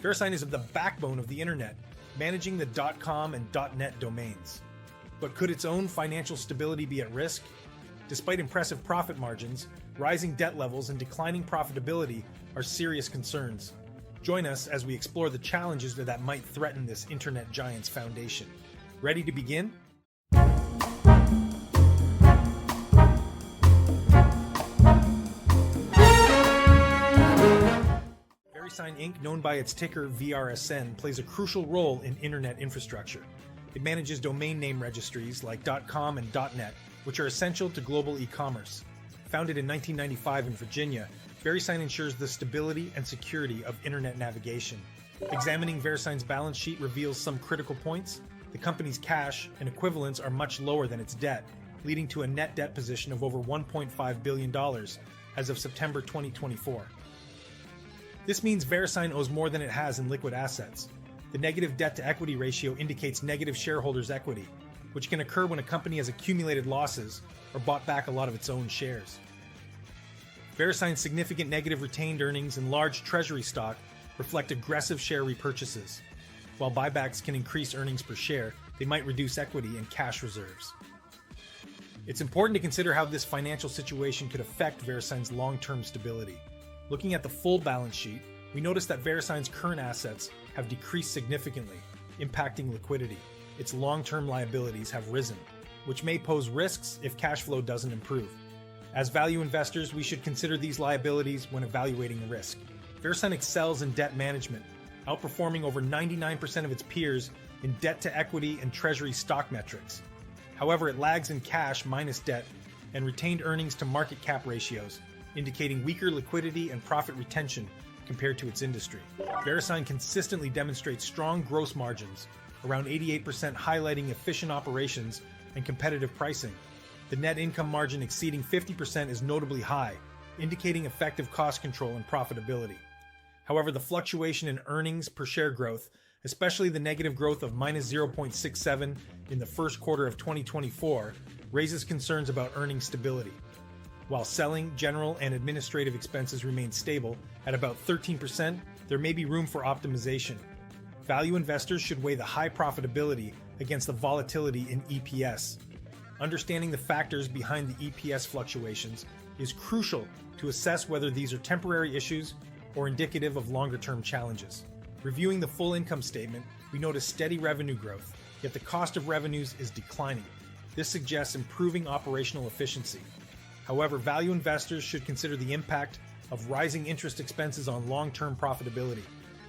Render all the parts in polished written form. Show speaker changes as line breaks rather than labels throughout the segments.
Verisign is the backbone of the internet, managing the .com and .net domains. But could its own financial stability be at risk? Despite impressive profit margins, rising debt levels and declining profitability are serious concerns. Join us as we explore the challenges that might threaten this internet giant's foundation. Ready to begin? Verisign Inc., known by its ticker VRSN, plays a crucial role in internet infrastructure. It manages domain name registries like .com and .net, which are essential to global e-commerce. Founded in 1995 in Virginia, Verisign ensures the stability and security of internet navigation. Examining Verisign's balance sheet reveals some critical points. The company's cash and equivalents are much lower than its debt, leading to a net debt position of over $1.5 billion as of September 2024. This means Verisign owes more than it has in liquid assets. The negative debt-to-equity ratio indicates negative shareholders' equity, which can occur when a company has accumulated losses or bought back a lot of its own shares. Verisign's significant negative retained earnings and large treasury stock reflect aggressive share repurchases. While buybacks can increase earnings per share, they might reduce equity and cash reserves. It's important to consider how this financial situation could affect Verisign's long-term stability. Looking at the full balance sheet, we notice that Verisign's current assets have decreased significantly, impacting liquidity. Its long-term liabilities have risen, which may pose risks if cash flow doesn't improve. As value investors, we should consider these liabilities when evaluating risk. Verisign excels in debt management, outperforming over 99% of its peers in debt-to-equity and treasury stock metrics. However, it lags in cash minus debt and retained earnings to market cap ratios, indicating weaker liquidity and profit retention compared to its industry. Verisign consistently demonstrates strong gross margins, around 88%, highlighting efficient operations and competitive pricing. The net income margin exceeding 50% is notably high, indicating effective cost control and profitability. However, the fluctuation in earnings per share growth, especially the negative growth of -0.67 in the first quarter of 2024, raises concerns about earnings stability. While selling, general, and administrative expenses remain stable at about 13%, there may be room for optimization. Value investors should weigh the high profitability against the volatility in EPS. Understanding the factors behind the EPS fluctuations is crucial to assess whether these are temporary issues or indicative of longer-term challenges. Reviewing the full income statement, we notice steady revenue growth, yet the cost of revenues is declining. This suggests improving operational efficiency. However, value investors should consider the impact of rising interest expenses on long-term profitability.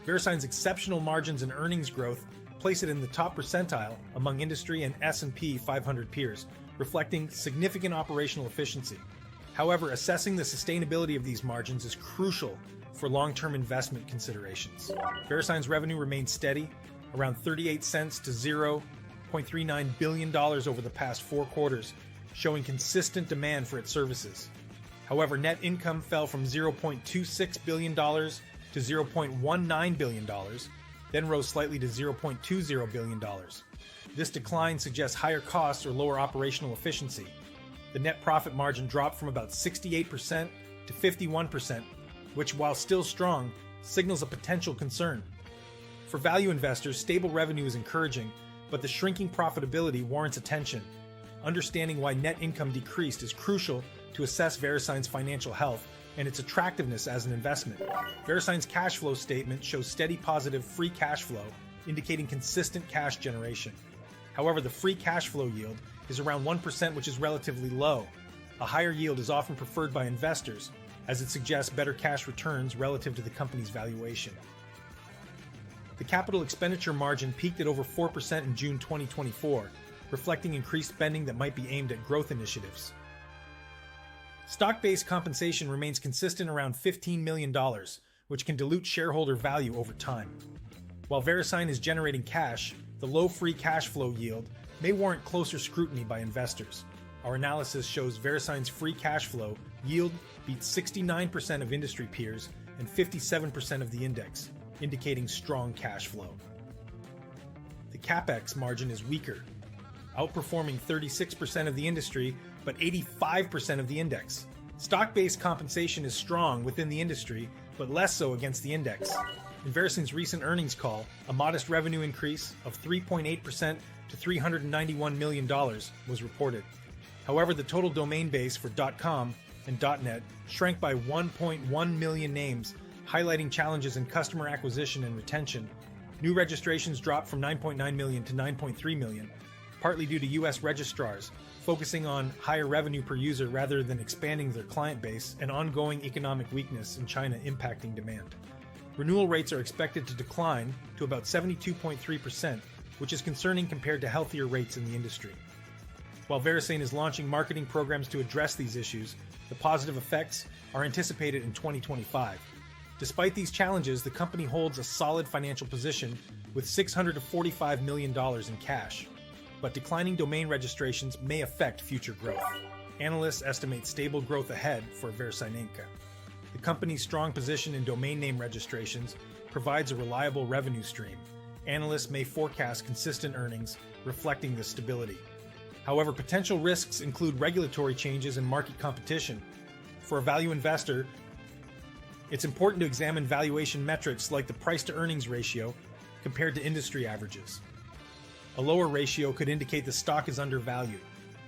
Verisign's exceptional margins and earnings growth place it in the top percentile among industry and S&P 500 peers, reflecting significant operational efficiency. However, assessing the sustainability of these margins is crucial for long-term investment considerations. Verisign's revenue remains steady, around 38 cents to $0.39 billion over the past 4 quarters, showing consistent demand for its services. However, net income fell from $0.26 billion to $0.19 billion, then rose slightly to $0.20 billion. This decline suggests higher costs or lower operational efficiency. The net profit margin dropped from about 68% to 51%, which, while still strong, signals a potential concern. For value investors, stable revenue is encouraging, but the shrinking profitability warrants attention. Understanding why net income decreased is crucial to assess Verisign's financial health and its attractiveness as an investment. Verisign's cash flow statement shows steady positive free cash flow, indicating consistent cash generation. However, the free cash flow yield is around 1%, which is relatively low. A higher yield is often preferred by investors, as it suggests better cash returns relative to the company's valuation. The capital expenditure margin peaked at over 4% in June 2024, reflecting increased spending that might be aimed at growth initiatives. Stock-based compensation remains consistent around $15 million, which can dilute shareholder value over time. While Verisign is generating cash, the low free cash flow yield may warrant closer scrutiny by investors. Our analysis shows Verisign's free cash flow yield beats 69% of industry peers and 57% of the index, indicating strong cash flow. The CapEx margin is weaker, outperforming 36% of the industry but 85% of the index, Stock-based compensation is strong within the industry, but less so against the index. In Verisign's recent earnings call, a modest revenue increase of 3.8% to $391 million was reported. However, the total domain base for .com and .net shrank by 1.1 million names, highlighting challenges in customer acquisition and retention. New registrations dropped from 9.9 million to 9.3 million, partly due to U.S. registrars focusing on higher revenue per user rather than expanding their client base, and ongoing economic weakness in China impacting demand. Renewal rates are expected to decline to about 72.3%, which is concerning compared to healthier rates in the industry. While Verisign is launching marketing programs to address these issues, the positive effects are anticipated in 2025. Despite these challenges, the company holds a solid financial position with $645 million in cash. But declining domain registrations may affect future growth. Analysts estimate stable growth ahead for Verisign. The company's strong position in domain name registrations provides a reliable revenue stream. Analysts may forecast consistent earnings, reflecting this stability. However, potential risks include regulatory changes and market competition. For a value investor, it's important to examine valuation metrics like the price-to-earnings ratio compared to industry averages. A lower ratio could indicate the stock is undervalued.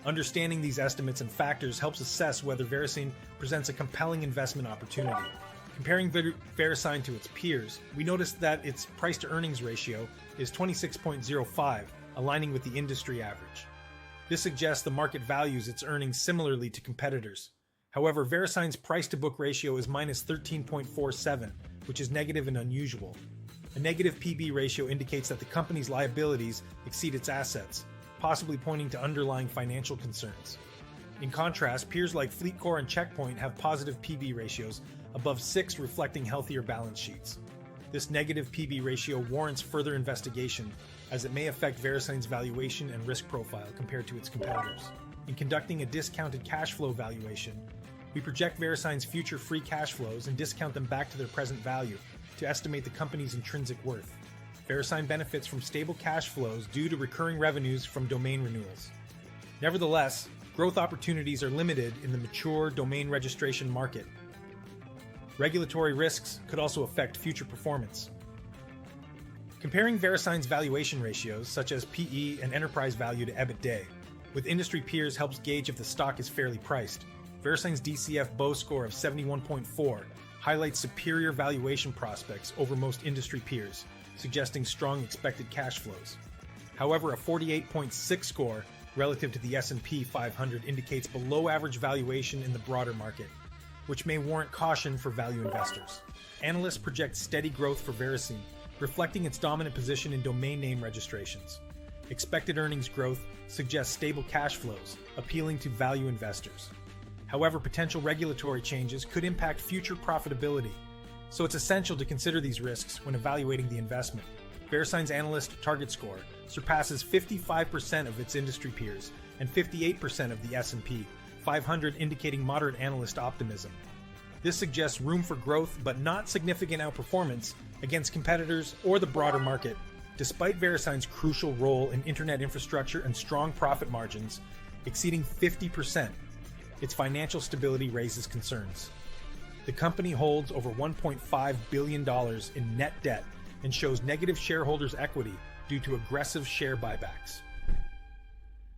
Understanding these estimates and factors helps assess whether Verisign presents a compelling investment opportunity. Comparing Verisign to its peers, we noticed that its price-to-earnings ratio is 26.05, aligning with the industry average. This suggests the market values its earnings similarly to competitors. However, Verisign's price-to-book ratio is minus 13.47, which is negative and unusual. A negative PB ratio indicates that the company's liabilities exceed its assets, possibly pointing to underlying financial concerns. In contrast, peers like FleetCor and Checkpoint have positive PB ratios above 6, reflecting healthier balance sheets. This negative PB ratio warrants further investigation, as it may affect Verisign's valuation and risk profile compared to its competitors. In conducting a discounted cash flow valuation, we project Verisign's future free cash flows and discount them back to their present value to estimate the company's intrinsic worth. Verisign benefits from stable cash flows due to recurring revenues from domain renewals. Nevertheless, growth opportunities are limited in the mature domain registration market. Regulatory risks could also affect future performance. Comparing Verisign's valuation ratios, such as PE and enterprise value to EBITDA, with industry peers helps gauge if the stock is fairly priced. Verisign's DCF BOE score of 71.4 highlights superior valuation prospects over most industry peers, suggesting strong expected cash flows. However, a 48.6 score relative to the S&P 500 indicates below average valuation in the broader market, which may warrant caution for value investors. Analysts project steady growth for Verisign, reflecting its dominant position in domain name registrations. Expected earnings growth suggests stable cash flows, appealing to value investors. However, potential regulatory changes could impact future profitability, so it's essential to consider these risks when evaluating the investment. Verisign's analyst target score surpasses 55% of its industry peers and 58% of the S&P 500, indicating moderate analyst optimism. This suggests room for growth but not significant outperformance against competitors or the broader market. Despite Verisign's crucial role in internet infrastructure and strong profit margins exceeding 50%, its financial stability raises concerns. The company holds over $1.5 billion in net debt and shows negative shareholders' equity due to aggressive share buybacks.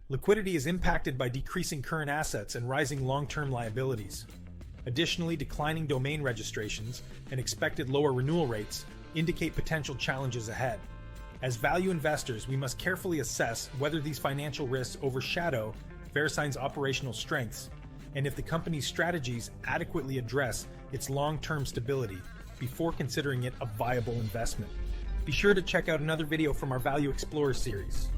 Liquidity is impacted by decreasing current assets and rising long-term liabilities. Additionally, declining domain registrations and expected lower renewal rates indicate potential challenges ahead. As value investors, we must carefully assess whether these financial risks overshadow Verisign's operational strengths and if the company's strategies adequately address its long-term stability before considering it a viable investment. Be sure to check out another video from our Value Explorer series.